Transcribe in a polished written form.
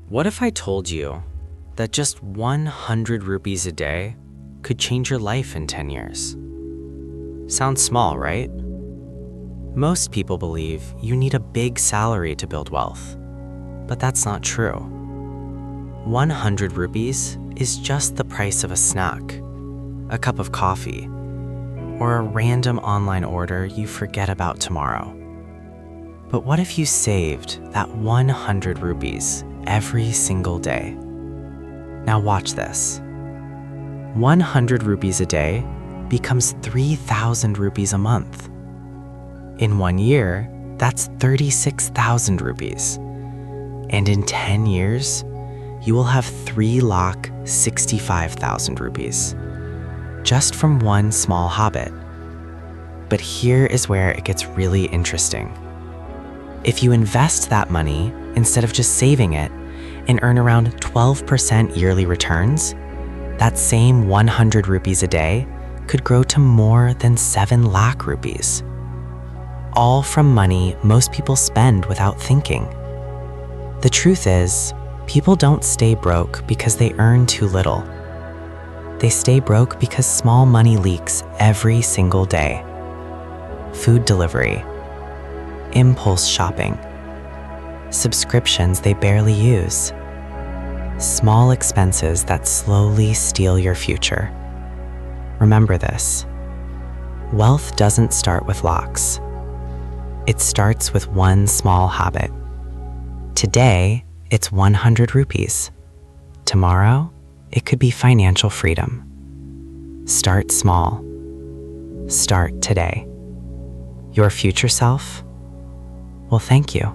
What if I told you that just 100 rupees a day could change your life in 10 years? Sounds small, right? Most people believe you need a big salary to build wealth, but that's not true. 100 rupees is just the price of a snack, a cup of coffee, or a random online order you forget about tomorrow. But what if you saved that 100 rupees every single day? Now watch this. 100 rupees a day becomes 3,000 rupees a month. In 1 year, that's 36,000 rupees. And in 10 years, you will have 3,65,000 rupees, just from one small habit. But here is where it gets really interesting. If you invest that money instead of just saving it and earn around 12% yearly returns, that same 100 rupees a day could grow to more than 7 lakh rupees. All from money most people spend without thinking. The truth is, people don't stay broke because they earn too little. They stay broke because small money leaks every single day. Food delivery, impulse shopping, subscriptions they barely use, small expenses that slowly steal your future. Remember this: wealth doesn't start with lakhs. It starts with one small habit. Today, it's 100 rupees. Tomorrow, it could be financial freedom. Start small. Start today. Your future self will thank you.